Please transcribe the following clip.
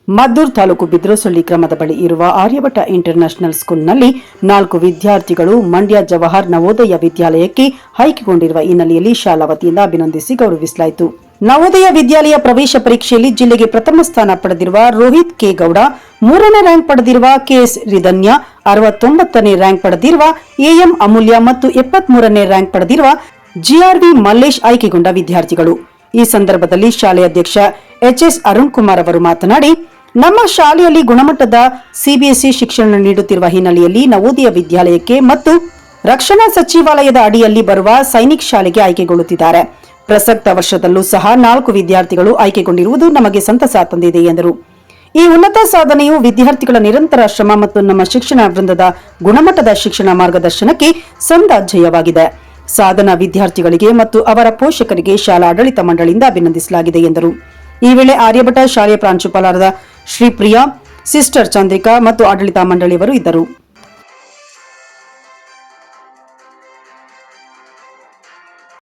ಮದ್ದೂರು ತಾಲೂಕು ಬಿದ್ರೋಸಳ್ಳಿ ಗ್ರಾಮದ ಬಳಿ ಇರುವ ಆರ್ಯವಟ ಇಂಟರ್ನ್ಯಾಷನಲ್ ಸ್ಕೂಲ್ನಲ್ಲಿ 4 ವಿದ್ಯಾರ್ಥಿಗಳು ಮಂಡ್ಯ ಜವಾಹರ್ ನವೋದಯ ವಿದ್ಯಾಲಯಕ್ಕೆ ಆಯ್ಕೆಗೊಂಡಿರುವ ಹಿನ್ನೆಲೆಯಲ್ಲಿ ಶಾಲಾ ವತಿಯಿಂದ ಅಭಿನಂದಿಸಿ ಗೌರವಿಸಲಾಯಿತು. ನವೋದಯ ವಿದ್ಯಾಲಯ ಪ್ರವೇಶ ಪರೀಕ್ಷೆಯಲ್ಲಿ ಜಿಲ್ಲೆಗೆ ಪ್ರಥಮ ಸ್ಥಾನ ಪಡೆದಿರುವ ರೋಹಿತ್ ಕೆ ಗೌಡ, 3ನೇ ರ್ಯಾಂಕ್ ಪಡೆದಿರುವ ಕೆಎಸ್ ರಿಧನ್ಯ, 69ನೇ ರ್ಯಾಂಕ್ ಪಡೆದಿರುವ ಎಎಂ ಅಮೂಲ್ಯ ಮತ್ತು 73ನೇ ರ್ಯಾಂಕ್ ಪಡೆದಿರುವ ಜಿಆರ್ವಿ ಮಲ್ಲೇಶ್ ಆಯ್ಕೆಗೊಂಡ ವಿದ್ಯಾರ್ಥಿಗಳು. ಈ ಸಂದರ್ಭದಲ್ಲಿ ಶಾಲೆಯ ಅಧ್ಯಕ್ಷ ಎಚ್ಎಸ್ ಅರುಣ್ ಕುಮಾರ್ ಅವರು ಮಾತನಾಡಿ, ನಮ್ಮ ಶಾಲೆಯಲ್ಲಿ ಗುಣಮಟ್ಟದ ಸಿಬಿಎಸ್ಇ ಶಿಕ್ಷಣ ನೀಡುತ್ತಿರುವ ಹಿನ್ನೆಲೆಯಲ್ಲಿ ನವೋದಯ ವಿದ್ಯಾಲಯಕ್ಕೆ ಮತ್ತು ರಕ್ಷಣಾ ಸಚಿವಾಲಯದ ಅಡಿಯಲ್ಲಿ ಬರುವ ಸೈನಿಕ್ ಶಾಲೆಗೆ ಆಯ್ಕೆಗೊಳ್ಳುತ್ತಿದ್ದಾರೆ. ಪ್ರಸಕ್ತ ವರ್ಷದಲ್ಲೂ ಸಹ 4 ವಿದ್ಯಾರ್ಥಿಗಳು ಆಯ್ಕೆಗೊಂಡಿರುವುದು ನಮಗೆ ಸಂತಸ ತಂದಿದೆ ಎಂದರು. ಈ ಉನ್ನತ ಸಾಧನೆಯು ವಿದ್ಯಾರ್ಥಿಗಳ ನಿರಂತರ ಶ್ರಮ ಮತ್ತು ನಮ್ಮ ಶಿಕ್ಷಣ ವೃಂದದ ಗುಣಮಟ್ಟದ ಶಿಕ್ಷಣ ಮಾರ್ಗದರ್ಶನಕ್ಕೆ ಸಂದ ಜಯವಾಗಿದೆ. ಸಾಧನಾ ವಿದ್ಯಾರ್ಥಿಗಳಿಗೆ ಮತ್ತು ಅವರ ಪೋಷಕರಿಗೆ ಶಾಲಾ ಆಡಳಿತ ಮಂಡಳಿಯಿಂದ ಅಭಿನಂದಿಸಲಾಗಿದೆ ಎಂದರು. ಈ ವೇಳೆ ಆರ್ಯವಟ ಶಾಲೆಯ ಪ್ರಾಂಶುಪಾಲರಾದ ಶ್ರೀಪ್ರಿಯಾ, ಸಿಸ್ಟರ್ ಚಂದ್ರಿಕಾ ಮತ್ತು ಆಡಳಿತ ಮಂಡಳಿಯವರು ಇದ್ದರು.